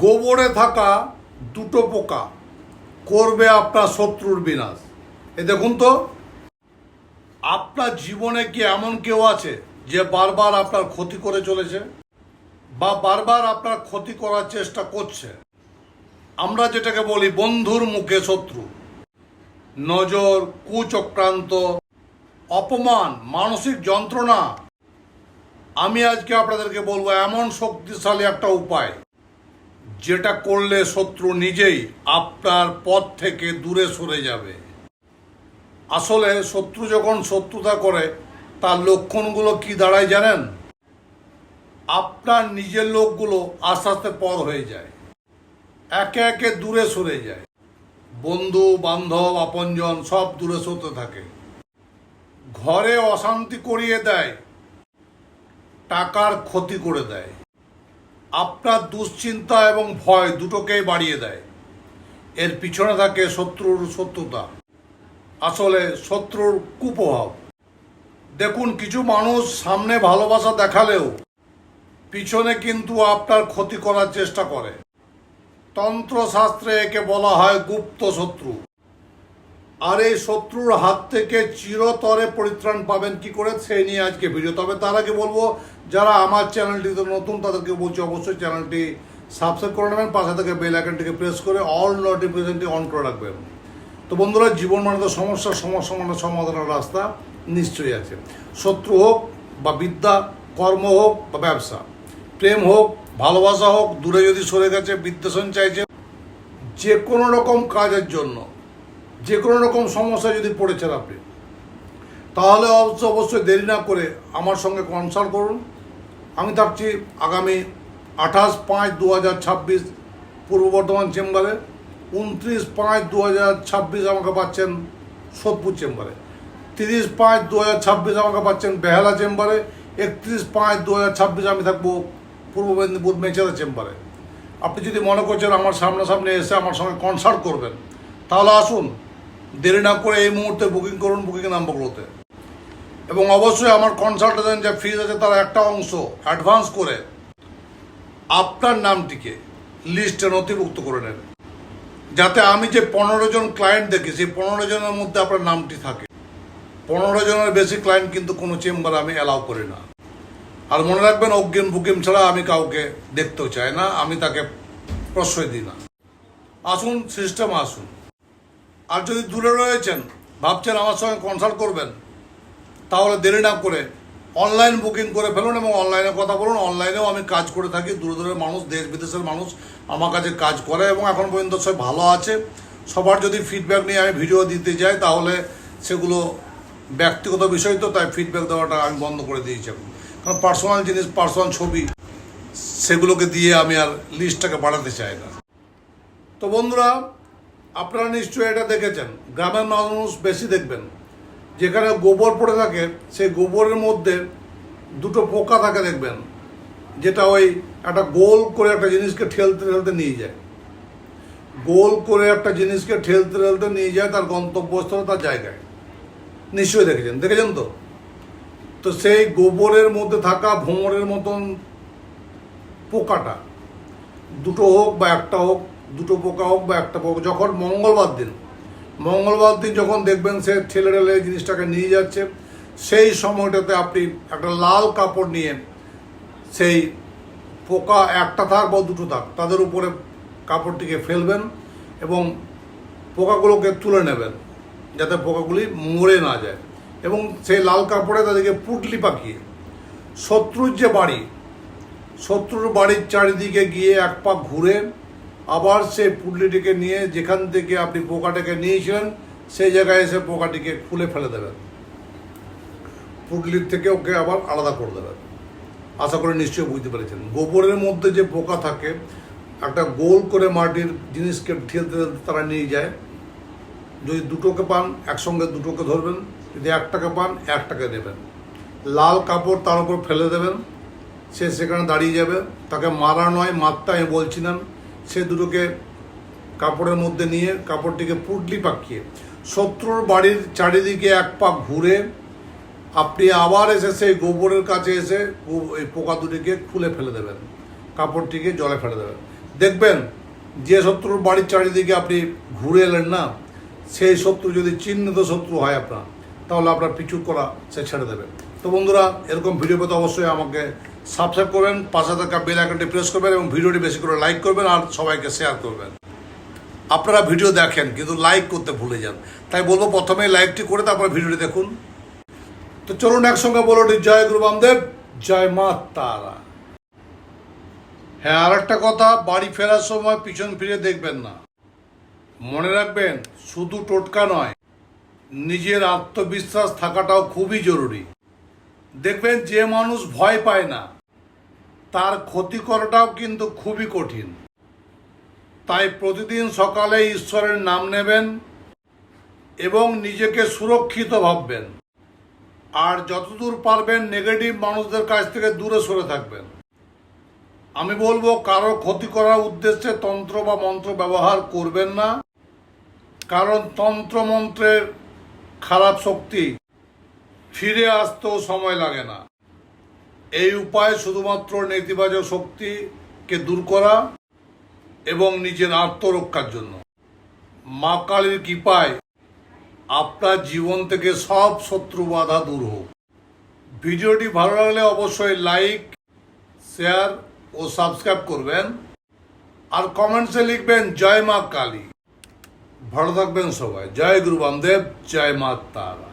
গোবরে থাকা দুটো পোকা করবে আপনার শত্রুর বিনাশ। দেখুন তো, আপনার জীবনে কি এমন কেউ আছে যে বারবার আপনার ক্ষতি করে চলেছে বা বারবার আপনার ক্ষতি করার চেষ্টা করছে? আমরা যেটাকে বলি বন্ধুর মুখে শত্রু, নজর, কুচক্রান্ত, অপমান, মানসিক যন্ত্রণা। আমি আজকে আপনাদেরকে বলবো এমন শক্তিশালী একটা উপায় যেটা করলে শত্রু নিজেই আপনার পথ থেকে দূরে সরে যাবে। আসলে শত্রু যখন শত্রুতা করে তার লক্ষণগুলো কি দাঁড়ায় জানেন? আপনার নিজের লোকগুলো আস্তে আস্তে পর হয়ে যায়, একে একে দূরে সরে যায়, বন্ধু বান্ধব আপনজন সব দূরে সরতে থাকে, ঘরে অশান্তি করিয়ে দেয়, টাকার ক্ষতি করে দেয়, আপনার দুশ্চিন্তা এবং ভয় দুটোকেই বাড়িয়ে দেয়। এর পিছনে থাকে শত্রুর শত্রুতা, আসলে শত্রুর কুপ্রভাব। দেখুন, কিছু মানুষ সামনে ভালোবাসা দেখালেও পিছনে কিন্তু আপনার ক্ষতি করার চেষ্টা করে। তন্ত্রশাস্ত্রে একে বলা হয় গুপ্ত শত্রু। আর এই শত্রুর হাত থেকে চিরতরে পরিত্রাণ পাবেন কি করে, সেই নিয়ে আজকে ভিডিও। তবে তার আগে বলবো, যারা আমার চ্যানেলটিতে নতুন তাদেরকে বলছি অবশ্যই চ্যানেলটি সাবস্ক্রাইব করে নেবেন, পাশে থেকে বেল আইকনটিকে প্রেস করে অল নোটিফিকেশনটি অন করে রাখবেন। তো বন্ধুরা, জীবন মানে তো সমস্যা মানে সমাধানের রাস্তা নিশ্চয়ই আছে। শত্রু হোক বা বিদ্যা, কর্ম হোক বা ব্যবসা, প্রেম হোক, ভালোবাসা হোক, দূরে যদি সরে গেছে, বিদ্বেষণ চাইছে, যে কোনো রকম কাজের জন্য, যে কোনো রকম সমস্যায় যদি পড়েছেন আপনি, তাহলে অবশ্যই দেরি না করে আমার সঙ্গে কনসাল্ট করুন। আমি থাকছি আগামী 28/5/2026 পূর্ব বর্ধমান চেম্বারে, 29/5/2026 আমাকে পাচ্ছেন সোদপুর চেম্বারে, 30/5/2026 আমাকে পাচ্ছেন বেহালা চেম্বারে, 31/5/2026 আমি থাকবো পূর্ব মেদিনীপুর মেচেদা চেম্বারে। আপনি যদি মনে করছেন আমার সামনাসামনি এসে আমার সঙ্গে কনসাল্ট করবেন, তাহলে আসুন, দেরি না করে এই মুহূর্তে বুকিং করুন বুকিং নাম্বারগুলোতে। এবং অবশ্যই আমার কনসালটেশন যে ফিজ আছে তার একটা অংশ অ্যাডভান্স করে আপনার নামটিকে লিস্টে নথিভুক্ত করে নেন, যাতে আমি যে 15 জন ক্লায়েন্ট দেখি সেই 15 জনের মধ্যে আপনার নামটি থাকে। 15 জনের বেশি ক্লায়েন্ট কিন্তু কোনো চেম্বার আমি অ্যালাউ করি না। আর মনে রাখবেন, অগ্রিম বুকিং ছাড়া আমি কাউকে দেখতেও চাই না, আমি তাকে প্রশ্রয় দিই না। আসুন, সিস্টেমে আসুন। আর যদি দূরে রয়েছেন, ভাবছেন আমার সঙ্গে কনসাল্ট করবেন, তাহলে দেরি না করে অনলাইন বুকিং করে ফেলুন এবং অনলাইনে কথা বলুন। অনলাইনেও আমি কাজ করে থাকি, দূরে দূরের মানুষ, দেশ বিদেশের মানুষ আমার কাছে কাজ করে এবং এখন পর্যন্ত সব ভালো আছে। সবার যদি ফিডব্যাক নিয়ে আমি ভিডিও দিতে যাই তাহলে সেগুলো ব্যক্তিগত বিষয়, তো তাই ফিডব্যাক দেওয়াটা আমি বন্ধ করে দিয়েছি এখন। কারণ পার্সোনাল জিনিস, পার্সোনাল ছবি, সেগুলোকে দিয়ে আমি আর লিস্টটাকে বাড়াতে চাই না। তো বন্ধুরা, আপনারা নিশ্চয়ই এটা দেখেছেন, গ্রামের মানুষ বেশি দেখবেন, যেখানে গোবর পড়ে থাকে সেই গোবরের মধ্যে দুটো পোকা থাকে দেখবেন, যেটা ওই একটা গোল করে একটা জিনিসকে ঠেলতে ঠেলতে নিয়ে যায়, গোল করে একটা জিনিসকে ঠেলতে ঠেলতে নিয়ে যায় তার গন্তব্যস্থলে, তার জায়গায়। নিশ্চয়ই দেখেছেন তো। তো সেই গোবরের মধ্যে থাকা ভোমরের মতন পোকাটা, দুটো হোক বা একটা হোক, দুটো পোকা হোক বা একটা পোকা, যখন মঙ্গলবার দিন যখন দেখবেন সে ঠেলে ঠেলে জিনিসটাকে নিয়ে যাচ্ছে, সেই সময়টাতে আপনি একটা লাল কাপড় নিয়ে সেই পোকা একটা থাক বা দুটো থাক তাদের উপরে কাপড়টিকে ফেলবেন এবং পোকাগুলোকে তুলে নেবেন, যাতে পোকাগুলি মরে না যায়। এবং সেই লাল কাপড়ে তাদেরকে পুটলি পাকিয়ে শত্রুর বাড়ির চারিদিকে গিয়ে এক পাক ঘুরে আবার সেই পুটলিটিকে নিয়ে যেখান থেকে আপনি পোকাটাকে নিয়েছিলেন সেই জায়গায় এসে পোকাটিকে খুলে ফেলে দেবেন, পুটলির থেকে ওকে আবার আলাদা করে দেবেন। আশা করি নিশ্চয়ই বুঝতে পেরেছেন। গোবরের মধ্যে যে পোকা থাকে, একটা গোল করে মাটির জিনিসকে ঠেলতে ঠেলতে তারা নিয়ে যায়। যদি দুটোকে পান একসঙ্গে দুটোকে ধরবেন, যদি একটাকে পান একটাকে দেবেন, লাল কাপড় তার উপর ফেলে দেবেন, সে সেখানে দাঁড়িয়ে যাবে। তাকে মারা নয়, মারতে আমি বলছি না। সে দুটোকে কাপড়ের মধ্যে নিয়ে কাপড়টিকে পুটলি পাকিয়ে শত্রুর বাড়ির চারিদিকে এক পাক ঘুরে আপনি আবার এসে সেই গোবরের কাছে এসে এই পোকা দুটিকে খুলে ফেলে দেবেন, কাপড়টিকে জলে ফেলে দেবেন। দেখবেন যে শত্রুর বাড়ির চারিদিকে আপনি ঘুরে এলেন না, সেই শত্রু যদি চিহ্নিত শত্রু হয় আপনার, তাহলে আপনার পিছু করা সে ছেড়ে দেবে। তো বন্ধুরা, এরকম ভিডিও পেতে অবশ্যই আমাকে সাবস্ক্রাইব করবেন, পাশে থাকা বেল আইকনটি প্রেস করবেন এবং ভিডিওটি বেশি করে লাইক করবেন আর সবাইকে শেয়ার করবেন। আপনারা ভিডিও দেখেন কিন্তু লাইক করতে ভুলে যান, তাই বলবো প্রথমে লাইকটি করে তারপরে ভিডিওটি দেখুন। তো চলুন একসঙ্গে বলো জয় গুরু বামদেব, জয় মা তারা। হ্যাঁ, আর একটা কথা, বাড়ি ফেরার সময় পিছন ফিরে দেখবেন না। মনে রাখবেন, শুধু টোটকা নয়, নিজের আত্মবিশ্বাস থাকাটাও খুবই জরুরি। দেখবেন যে মানুষ ভয় পায় না, তার ক্ষতি করাটাও কিন্তু খুবই কঠিন। তাই প্রতিদিন সকালে ঈশ্বরের নাম নেবেন এবং নিজেকে সুরক্ষিত ভাববেন। আর যতদূর পারবেন নেগেটিভ মানুষদের কাছ থেকে দূরে সরে থাকবেন। আমি বলবো, কারো ক্ষতি করার উদ্দেশ্যে তন্ত্র বা মন্ত্র ব্যবহার করবেন না, কারণ তন্ত্র মন্ত্রের খারাপ শক্তি ফিরে আসতেও সময় লাগে না। এই উপায় শুধুমাত্র নেতিবাচক শক্তিকে দূর করা এবং নিজের আত্মরক্ষার জন্য। মা কালীর কৃপায় আপনার জীবন থেকে সব শত্রু বাধা দূর হোক। ভিডিওটি ভালো লাগলে অবশ্যই লাইক, শেয়ার ও সাবস্ক্রাইব করবেন আর কমেন্টসে লিখবেন জয় মা কালী। ভালো থাকবেন সবাই। জয় গুরু বামদেব, জয় মা তারা।